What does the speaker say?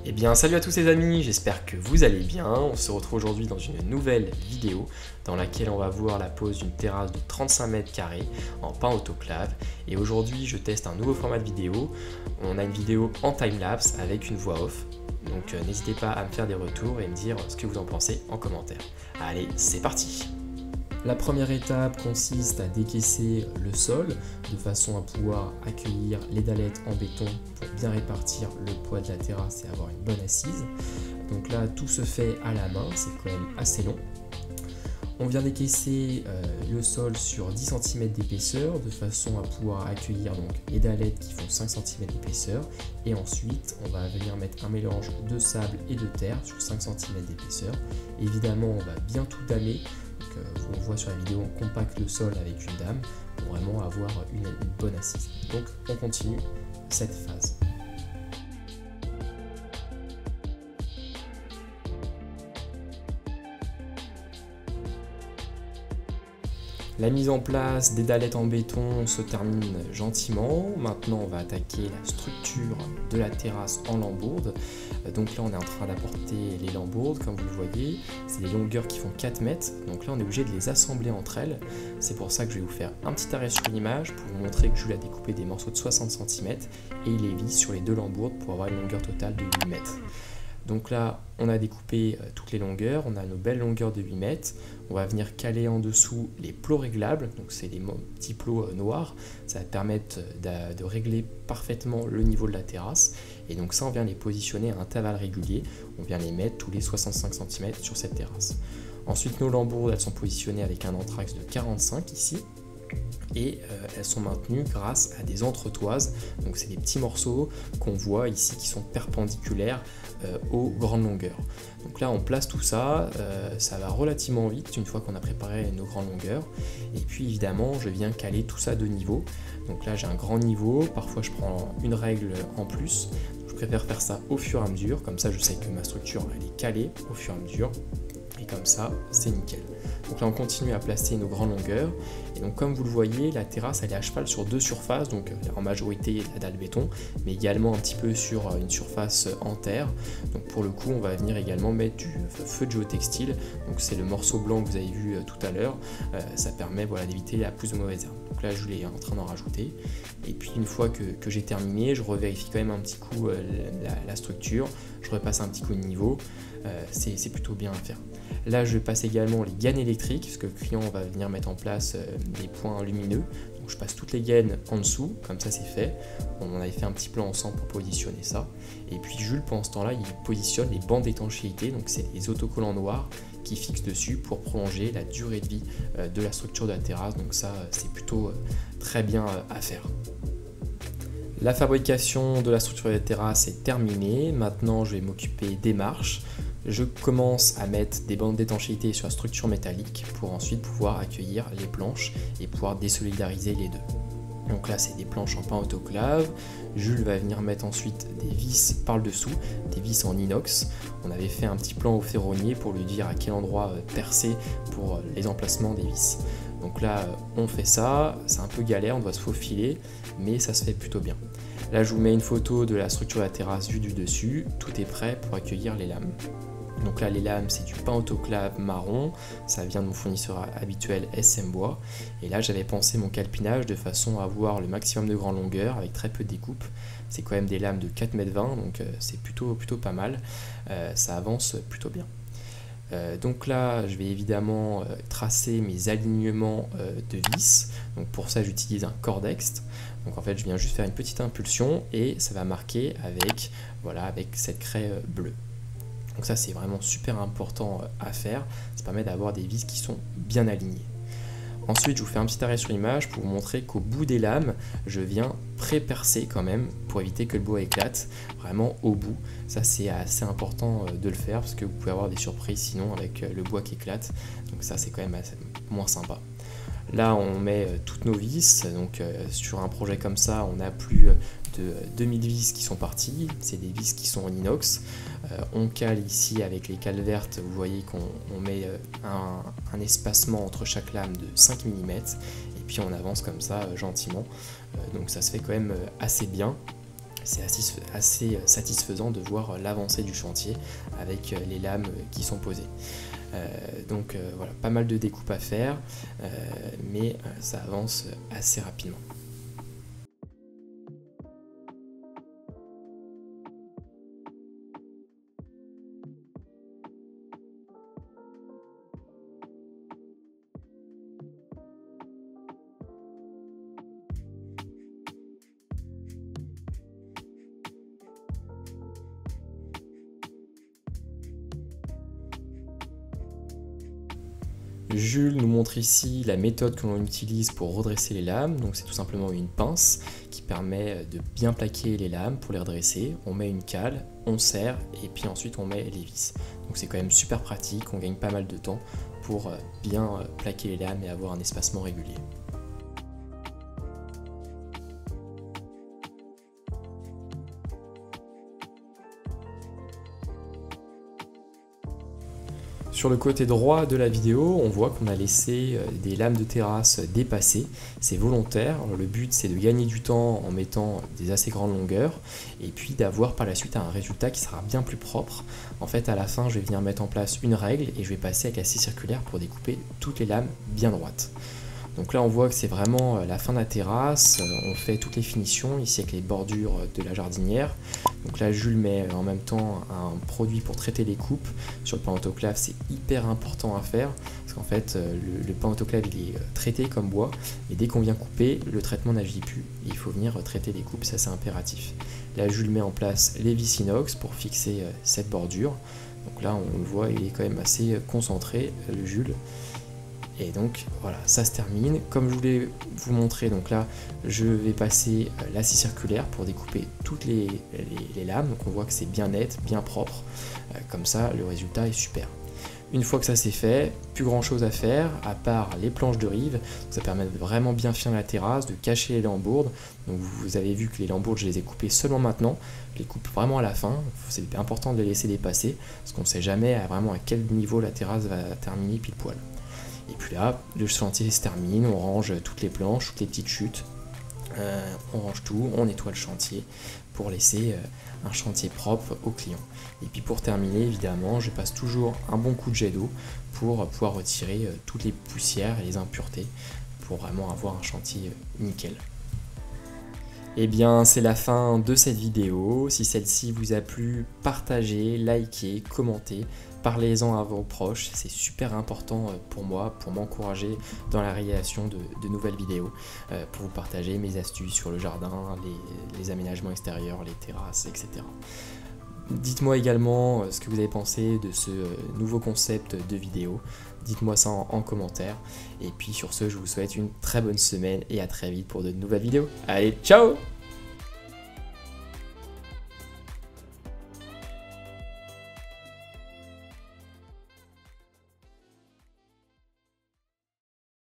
Eh bien salut à tous les amis, j'espère que vous allez bien. On se retrouve aujourd'hui dans une nouvelle vidéo dans laquelle on va voir la pose d'une terrasse de 35 mètres carrés en pain autoclave. Et aujourd'hui je teste un nouveau format de vidéo. On a une vidéo en time-lapse avec une voix off. Donc n'hésitez pas à me faire des retours et me dire ce que vous en pensez en commentaire. Allez, c'est parti! La première étape consiste à décaisser le sol de façon à pouvoir accueillir les dallettes en béton pour bien répartir le poids de la terrasse et avoir une bonne assise. Donc là, tout se fait à la main, c'est quand même assez long. On vient décaisser le sol sur 10 cm d'épaisseur de façon à pouvoir accueillir donc les dallettes qui font 5 cm d'épaisseur. Et ensuite, on va venir mettre un mélange de sable et de terre sur 5 cm d'épaisseur. Évidemment, on va bien tout damer. On voit sur la vidéo, on compacte le sol avec une dame pour vraiment avoir une bonne assise. Donc on continue cette phase. La mise en place des dallettes en béton se termine gentiment. Maintenant, on va attaquer la structure de la terrasse en lambourde. Donc là, on est en train d'apporter les lambourdes, comme vous le voyez. C'est des longueurs qui font 4 mètres. Donc là, on est obligé de les assembler entre elles. C'est pour ça que je vais vous faire un petit arrêt sur l'image pour vous montrer que Jules a découpé des morceaux de 60 cm et il les visse sur les deux lambourdes pour avoir une longueur totale de 8 mètres. Donc là, on a découpé toutes les longueurs, on a nos belles longueurs de 8 mètres. On va venir caler en dessous les plots réglables, donc c'est des petits plots noirs. Ça va permettre de régler parfaitement le niveau de la terrasse. Et donc ça, on vient les positionner à intervalles réguliers. On vient les mettre tous les 65 cm sur cette terrasse. Ensuite, nos lambourdes, elles sont positionnées avec un anthrax de 45 ici. Et elles sont maintenues grâce à des entretoises, donc c'est des petits morceaux qu'on voit ici qui sont perpendiculaires aux grandes longueurs. Donc là on place tout ça, ça va relativement vite une fois qu'on a préparé nos grandes longueurs, et puis évidemment je viens caler tout ça de niveau. Donc là j'ai un grand niveau, parfois je prends une règle en plus, je préfère faire ça au fur et à mesure, comme ça je sais que ma structure elle est calée au fur et à mesure, et comme ça c'est nickel. Donc là on continue à placer nos grandes longueurs, et donc comme vous le voyez, la terrasse elle est à cheval sur deux surfaces, donc en majorité la dalle béton, mais également un petit peu sur une surface en terre. Donc pour le coup on va venir également mettre du feu de géotextile, donc c'est le morceau blanc que vous avez vu tout à l'heure, ça permet voilà, d'éviter la pousse de mauvaise herbe. Donc là je l'ai en train d'en rajouter, et puis une fois que j'ai terminé, je revérifie quand même un petit coup la structure, je repasse un petit coup de niveau, c'est plutôt bien à faire. Là je passe également les gaines électriques, parce que le client va venir mettre en place des points lumineux. Donc je passe toutes les gaines en dessous, comme ça c'est fait. On en avait fait un petit plan ensemble pour positionner ça. Et puis Jules, pendant ce temps-là, il positionne les bandes d'étanchéité, donc c'est les autocollants noirs qui fixent dessus pour prolonger la durée de vie de la structure de la terrasse. Donc ça c'est plutôt très bien à faire. La fabrication de la structure de la terrasse est terminée. Maintenant je vais m'occuper des marches. Je commence à mettre des bandes d'étanchéité sur la structure métallique pour ensuite pouvoir accueillir les planches et pouvoir désolidariser les deux. Donc là c'est des planches en pain autoclave. Jules va venir mettre ensuite des vis par le dessous, des vis en inox. On avait fait un petit plan au ferronnier pour lui dire à quel endroit percer pour les emplacements des vis. Donc là on fait ça, c'est un peu galère, on doit se faufiler, mais ça se fait plutôt bien. Là je vous mets une photo de la structure de la terrasse vue du dessus, tout est prêt pour accueillir les lames. Donc là les lames c'est du pain autoclave marron, ça vient de mon fournisseur habituel SM Bois. Et là j'avais pensé mon calpinage de façon à avoir le maximum de grande longueur avec très peu de découpe. C'est quand même des lames de 4,20 m, donc c'est plutôt pas mal, ça avance plutôt bien. Donc là je vais évidemment tracer mes alignements de vis, donc pour ça j'utilise un Cordex. Donc en fait je viens juste faire une petite impulsion et ça va marquer avec, voilà, avec cette craie bleue. Donc ça c'est vraiment super important à faire, ça permet d'avoir des vis qui sont bien alignées. Ensuite je vous fais un petit arrêt sur l'image pour vous montrer qu'au bout des lames, je viens pré-percer quand même pour éviter que le bois éclate, vraiment au bout. Ça c'est assez important de le faire parce que vous pouvez avoir des surprises sinon avec le bois qui éclate, donc ça c'est quand même moins sympa. Là on met toutes nos vis, donc sur un projet comme ça on a plus de 2000 vis qui sont parties, c'est des vis qui sont en inox. On cale ici avec les cales vertes, vous voyez qu'on met un espacement entre chaque lame de 5 mm et puis on avance comme ça gentiment, donc ça se fait quand même assez bien. c'est assez satisfaisant de voir l'avancée du chantier avec les lames qui sont posées. Donc voilà, pas mal de découpes à faire, mais ça avance assez rapidement. Jules nous montre ici la méthode que l'on utilise pour redresser les lames. Donc c'est tout simplement une pince qui permet de bien plaquer les lames pour les redresser. On met une cale, on serre et puis ensuite on met les vis. Donc c'est quand même super pratique, on gagne pas mal de temps pour bien plaquer les lames et avoir un espacement régulier. Sur le côté droit de la vidéo, on voit qu'on a laissé des lames de terrasse dépassées. C'est volontaire. Le but, c'est de gagner du temps en mettant des assez grandes longueurs et puis d'avoir par la suite un résultat qui sera bien plus propre. En fait, à la fin, je vais venir mettre en place une règle et je vais passer avec la scie circulaire pour découper toutes les lames bien droites. Donc là on voit que c'est vraiment la fin de la terrasse, on fait toutes les finitions ici avec les bordures de la jardinière. Donc là Jules met en même temps un produit pour traiter les coupes. Sur le pain autoclave c'est hyper important à faire parce qu'en fait le pain autoclave il est traité comme bois et dès qu'on vient couper le traitement n'agit plus et il faut venir traiter les coupes, ça c'est impératif. Là Jules met en place les vis inox pour fixer cette bordure. Donc là on le voit, il est quand même assez concentré le Jules. Et donc voilà, ça se termine. Comme je voulais vous montrer, donc là je vais passer la scie circulaire pour découper toutes les lames. Donc on voit que c'est bien net, bien propre. Comme ça le résultat est super. Une fois que ça c'est fait, plus grand chose à faire à part les planches de rive. Ça permet de vraiment bien finir la terrasse, de cacher les lambourdes. Donc vous avez vu que les lambourdes je les ai coupées seulement maintenant. Je les coupe vraiment à la fin. C'est important de les laisser dépasser parce qu'on ne sait jamais vraiment à quel niveau la terrasse va terminer pile poil. Et puis là, le chantier se termine, on range toutes les planches, toutes les petites chutes, on range tout, on nettoie le chantier pour laisser un chantier propre au client. Et puis pour terminer, évidemment, je passe toujours un bon coup de jet d'eau pour pouvoir retirer toutes les poussières et les impuretés pour vraiment avoir un chantier nickel. Et bien c'est la fin de cette vidéo. Si celle-ci vous a plu, partagez, likez, commentez, parlez-en à vos proches, c'est super important pour moi, pour m'encourager dans la réalisation de nouvelles vidéos, pour vous partager mes astuces sur le jardin, les aménagements extérieurs, les terrasses, etc. Dites-moi également ce que vous avez pensé de ce nouveau concept de vidéo. Dites-moi ça en commentaire. Et puis sur ce, je vous souhaite une très bonne semaine et à très vite pour de nouvelles vidéos. Allez, ciao!